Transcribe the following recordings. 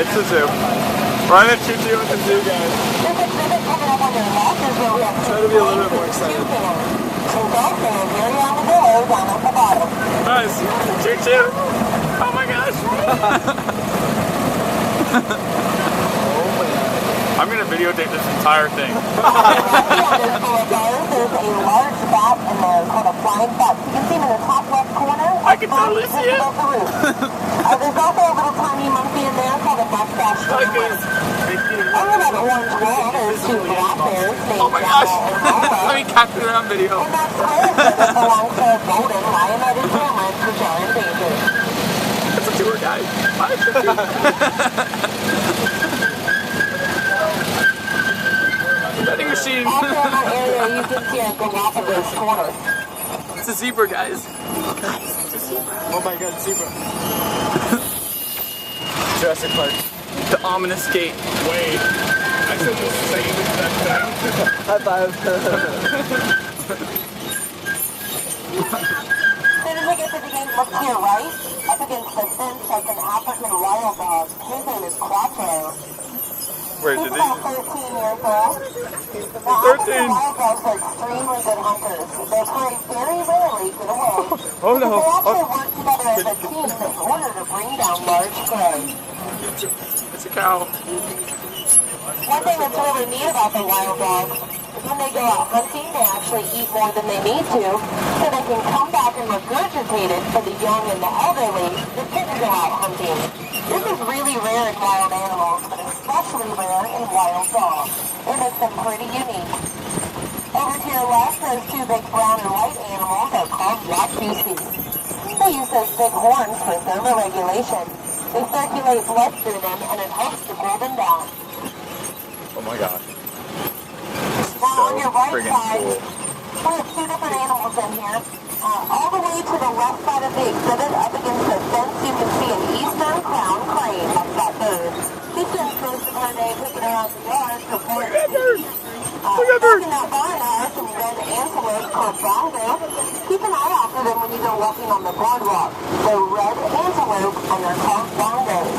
at Choo Choo. We're at Choo Choo at the zoo, guys. Try to be a little bit more excited. Nice. Choo Choo. Oh my gosh. I'm gonna videotape this entire thing. There's a large bat in there called a flying bat. You can see him in the top left corner. I can totally see it. There's also a little tiny monkey in there called a mustache. Like this. Over that orange wall, there's two black bears. Oh my gosh. Let me capture it on video. And that's Claire that belongs to a golden lion-headed gremlins, which are endangered. That's a tour guide. Vending machine. Also in that area, you can see a Galapagos corner. It's a zebra, guys. It's a zebra. Oh my god, zebra. Jurassic Park. The ominous gate. Wait, I said the same exact thing. High five. As soon as I get to the gate, look to your right. Up against the fence, like an African wild dog. His name is Quattro. Where He's did about they? 13 years old. Now, 13. wild dogs are extremely good hunters. They very rarely get away. Oh no. They actually work together as a team in order to bring down large prey. It's a cow. One thing that's really neat about the wild dogs is when they go out hunting, they actually eat more than they need to, so they can come back and regurgitate it for the young and the elderly that didn't go out hunting. This is really rare in wild animals, but especially rare in wild dogs. It makes them pretty unique. Over to your left, those two big brown and white animals are called Yakusi. They use those big horns for thermoregulation. They circulate blood through them, and it helps to cool them down. Oh my god. Now on your right friggin' side, cool. we have two different animals in here. All the way to the left side of the exhibit, up against the fence, you can see an eastern crown crane. That's that bird. He spends most of our day picking around the yard for birds. Look at that bird. Walking out barn are some red antelope called bongo. Keep an eye out for them when you go walking on the boardwalk. The red antelope, and they're called bongos.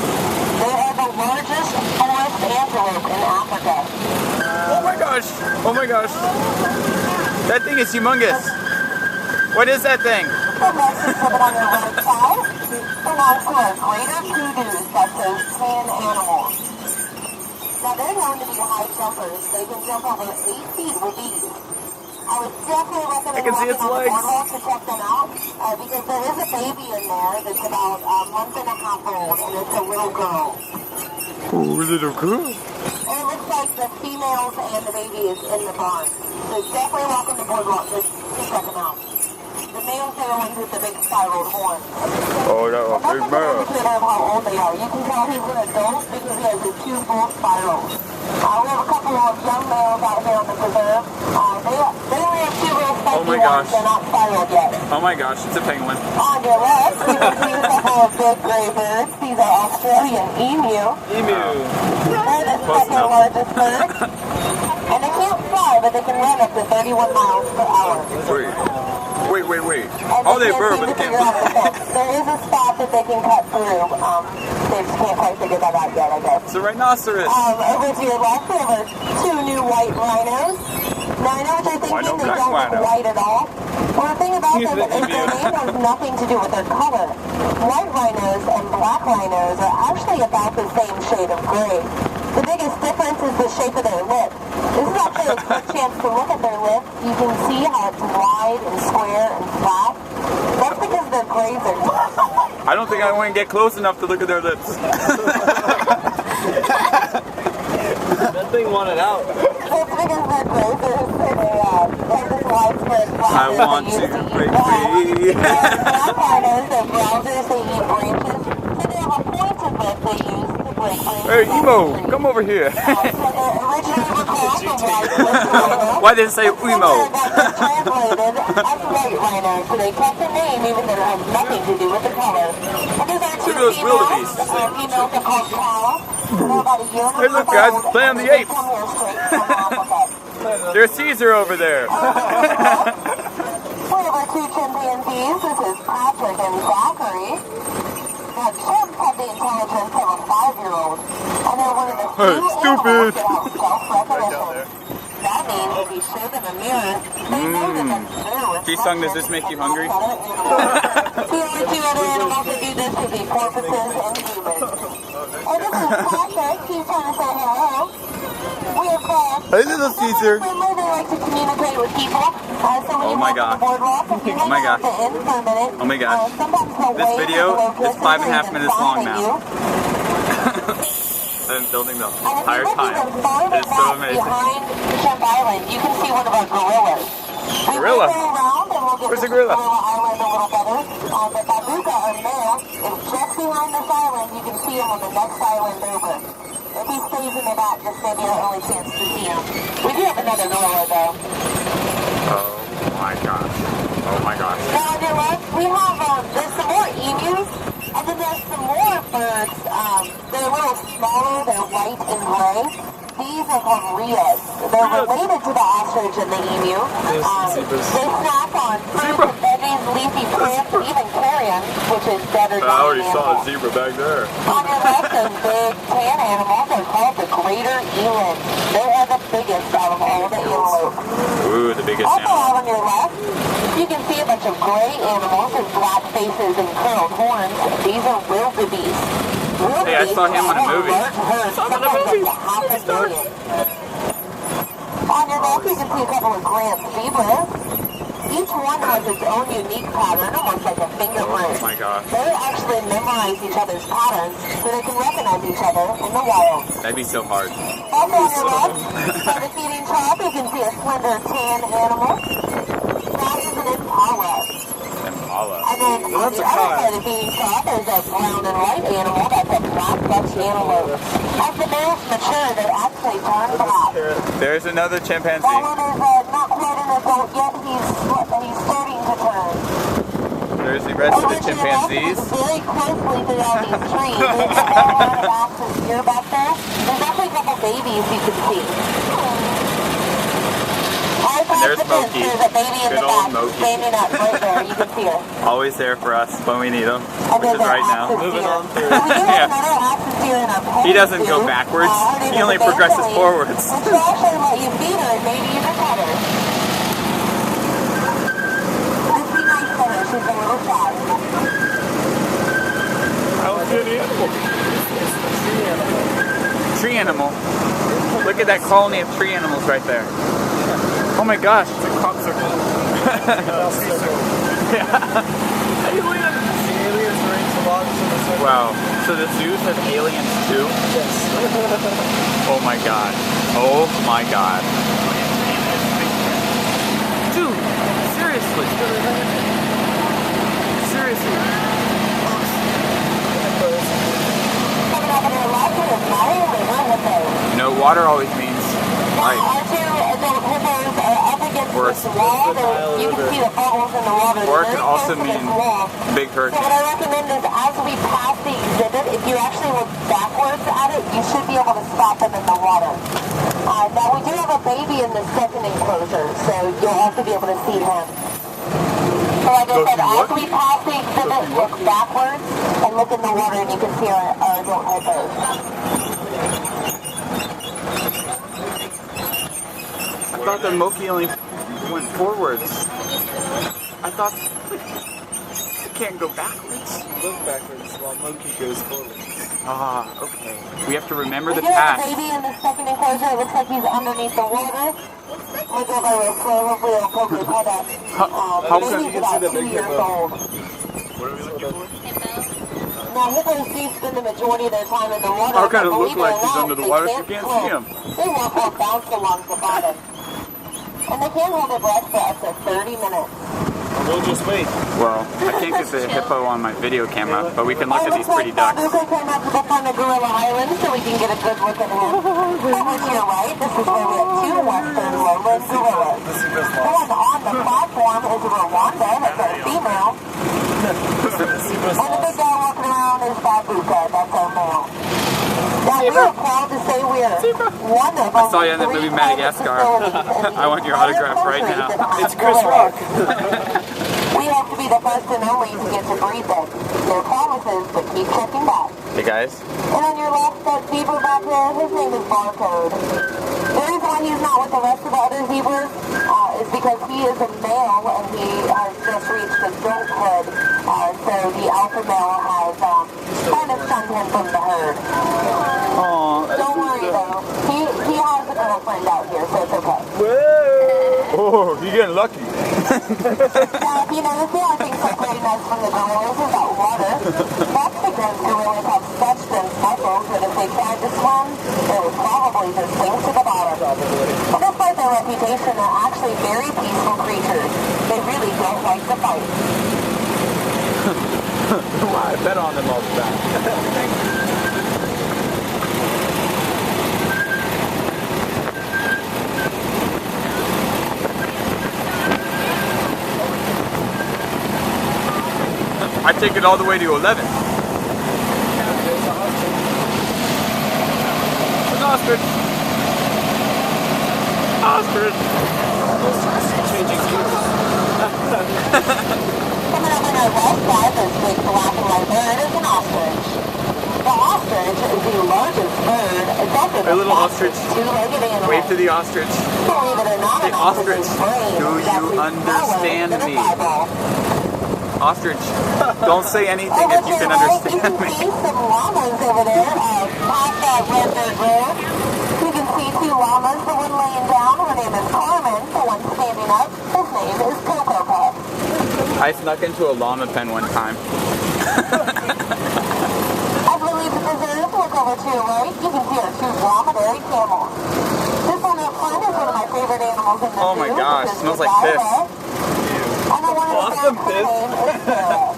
They are the largest forest antelope in Africa. Oh my gosh. Oh my gosh. That thing is humongous. What is that thing? The next exhibit on your right side belongs to our greater kudu, that's those tan animals. Now they're known to be high jumpers. They can jump over 8 feet with ease. I would definitely recommend I can see its walking on the legs. boardwalk to check them out because there is a baby in there that's about a month and a half old, and it's a little girl. Oh, little girl. And it looks like the females and the baby is in the barn. So definitely walk on the boardwalk to check them out. The males are the ones with the big spiraled horns. Oh, that was big That's man. a good indicator of how old they are. You can tell he's an adult because he has the two full spirals. We have a couple of young males out here on the preserve. They only have two real spiky Oh my ones. gosh. They're not spiraled yet. Oh my gosh, it's a penguin. On your left, you can see a couple of big gray birds. These are Australian emu. Emu. They're the Close second enough. largest bird. And they can't fly, but they can run up to 31 miles per hour. Wait. And Oh, they can't burrow, seem but to they figure can't out the fence. There is a spot that they can cut through. They just can't quite figure that out yet, I guess. It's a rhinoceros. Over to your left, we have two new white rhinos. Now, I know what you're thinking, Rhino, they black don't look rhino. white at all. Well, the thing about them is their name has nothing to do with their color. White rhinos and black rhinos are actually about the same shade of gray. The biggest difference is the shape of their lip. This is actually a good chance to look at their lip. You can see how it's wide and square and flat. That's because they're grazers. I don't think I want to get close enough to look at their lips. That thing wanted out. It's because they're grazers and they have this widespread I flowers want they use to eat break grass. free. Black rhinos, they're browsers, they eat branches. So they have a pointed lip they use to break free. Hey, Emo, come over here. So they originally were called the white-lipped rhino. Why did it say Emo? Emo? Translated as white rhino, so they kept the name even though it had nothing to do with the color. And these are two Look at those females. wildebeests. Females are called cows. They're about a year and a Hey, look, half guys, old, Planet of and the they Apes. come here straight from Africa. There's Caesar over there. We have our two chimpanzees. This is Patrick and Zachary. Now, chimps have the intelligence of a 5-year-old. they're one of the few Stupid. animals that have self-recognition. That means if you show them a mirror, they know that that's their reflection. G-Sung, does this make you hungry? The only two other animals that do this would be porpoises and humans. And this is Patrick. He's trying to say hello. We have Hey, little Caesar. They like to communicate with people. So when Oh you my walk gosh. the boardwalk, if you Oh my hang out gosh. at the end for a minute, Oh my gosh. sometimes they'll This wave video at the is locusts 5.5 or minutes even long sign now. at you. I've been filming the And if you entire look time. even farther It's so back amazing. behind Chef Island, you can see one of our gorillas. Gorilla? We will go around and we'll get Where's to the gorilla? Gorilla Island a little better. The babuka, our male, is just behind this island. You can see him on the next island over. If he stays in the back, this may be our only chance to see him. We do have another gorilla though. Oh my gosh. Oh my gosh. Now on your left, we have, there's some more emus, and then there's some more birds. They're a little smaller, they're white and gray. These are called rheas. They're related to the ostrich and the emu. They snack on fruits and veggies, leafy plants, and even carrion, which is better than I already saw a animal. zebra back there. On your left, those big tan animals are called the greater eland. They are the biggest out of all the antelope. Ooh, the biggest Also animal. out on your left, you can see a bunch of gray animals with black faces and curled horns. These are wildebeest. Hey, I saw him on a movie. Saw him on a movie. On your left, you can see a couple of Grant zebras. Each one has its own unique pattern, almost like a fingerprint. Oh my gosh. They actually memorize each other's patterns so they can recognize each other in the wild. That'd be so hard. Also on your left, by the feeding trough, you can see a slender tan animal. That is an impala. Impala. And then on the other side of the feeding trough, there's a brown and white animal. That's a black Dutch antelope. As the males mature, they actually turn black. There's another chimpanzee. That one is not quite an adult yet. He's starting to turn. There's the rest of the chimpanzees. Very closely through all these trees. There's a whole lot of axis here back there. There's actually a couple babies you can see. And there's Moki. There's a baby in Good the old back Moki. standing up right there. You can see her. Always there for us when we need them, And which there's is an right now. axis Moving deer. on through. So we do have Yeah. another axis deer in our pen He doesn't too. go backwards. Her name He is only progresses Evangeline. forwards. And she'll actually let you feed her and maybe even pet her. Just be nice to her. She's a little shy. How's the animal? Tree animal. Look at that colony of tree animals right there. Oh my gosh. It's a crop circle. Aliens range along to the circle. Wow. So the zoos have aliens too? Yes. Oh my god. Oh my god. Dude, seriously. Seriously. Coming up on your left is Mario River Hippo. You know, water always means life. Our two adult hippos are up against Or this wall. You can see the bubbles in the water. Or it They're can very also close to this mean wall. big So what hurricane. I recommend is as we pass the exhibit, if you actually look backwards at it, you should be able to spot them in the water. Now we do have a baby in the second enclosure, so you'll also be able to see him. So like I said, as we pass the exhibit, look backwards and look in the water and you can see our adult hippos. I thought the Moki only went forwards. I thought it can't go backwards. Look backwards while Moki goes forward. Ah, okay. We have to remember We the do have a past. baby in the second enclosure. It looks like he's underneath the water. We'll go by real slow. Hopefully it'll poke his head up. How The come baby's you can about see the 2 big years hippo? old. What are we looking for? Now hippos do spend the majority of their time in the water. How can but it look believe like or he's not, under the they water if you can't see swim. him? They walk or bounce along the bottom. And they can hold their breath for up to 30 minutes. We'll just wait. Well, I can't get the hippo on my video camera, but we can look at these pretty ducks. Babuka came up to the front of Gorilla Island so we can get a good look at him. Over to your right, this is where we have two western lowland gorillas. The one on the platform is a Rwanda, that's our female. And the big guy walking around is Babuka, that's our male. Now we are proud to say we are one of I saw you in the only movie 3 private Madagascar. facilities in the I want your entire autograph right country now. that have It's Chris gorillas. Rock. We hope to be the first and only to get to breed them. They're promises, but keep checking back. Hey guys. And on your left, that zebra back there, his name is Barcode. The reason why he's not with the rest of the other zebras is because he is a male and he has just reached adulthood. So the alpha male has kind of shunned him from the herd. Oh, Don't worry though, he has a girlfriend out here, so it's okay. Oh, you're getting lucky. Now, if you notice, the only thing separating us from the gorillas is that water. That's because gorillas have such dense muscles that if they tried to swim, they would probably just sink to the bottom. Well, despite their reputation, they're actually very peaceful creatures. They really don't like to fight. I bet on them all the time. I take it all the way to 11. An ostrich. Ostrich. Changing gears. Coming up on our west side, this big black-and-white bird is an ostrich. The ostrich is the largest bird. It's also Hey, little ostrich. two-legged animal. Wave to the ostrich. Believe it or not, Hey, an ostrich's ostrich, brain do is you actually understand smaller than a me? eyeball. Ostrich, don't say anything Over if you to can your right, understand you can me. see some llamas over there, past that red dirt road. You can see two llamas, the one laying down, her name is Carmen, the one standing up, his name is Coco Puff. I snuck into a llama pen one time. As we leave the preserve, look over to your right, you can see our two dromedary camels. This one up front is one of my favorite animals in the zoo. Oh my gosh, because smells it's like piss. diabetic. And the one in the Awesome back, her piss. name is Sarah.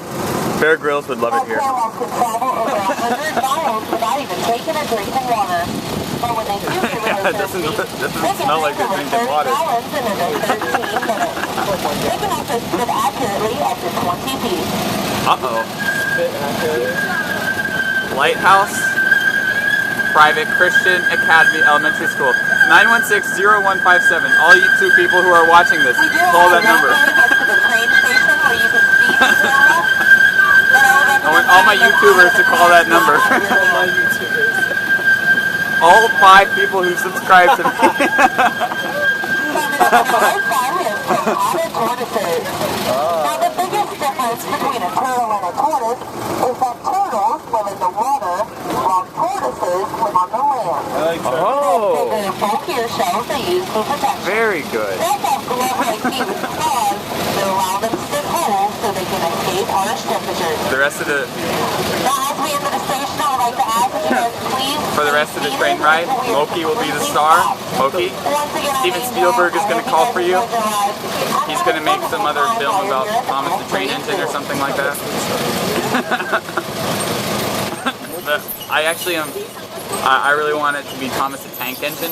Bear Grylls would love it here. Camels can travel over 100 miles without even taking a drink of water. But when they do get really Yeah, it thirsty, doesn't smell like they're drinking water. gallons in under 13 minutes. They can also spit accurately up to 20 feet. Uh-oh. Bit accurate. Lighthouse Private Christian Academy Elementary School. 916-0157. All you two people who are watching this, We do call have that number. a next to the train station where you can see these animals. I want all my YouTubers to call that number. All my YouTubers. All 5 people who subscribe to me. Coming up on the right side, we have some otter tortoises. Now, the biggest difference between a turtle and a tortoise is that turtles live in the water, while tortoises live on the land. I like that. Oh, Bigger, bulkier shells they use for protection. very good. They also have glove-like teeth with claws that allow them to stick holes so they can escape harsh temperatures. The rest of the Now, as we enter the station, I would like to ask that you guys please... For the rest of the train ride, Moki will be the star. Moki, Steven Spielberg is going to call for you. He's going to make some other film about Thomas the Train Engine or something like that. But I actually am. I really want it to be Thomas the Tank Engine.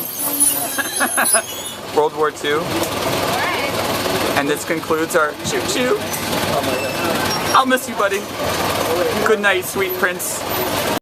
World War II. And this concludes our Choo Choo. I'll miss you, buddy. Good night, sweet prince.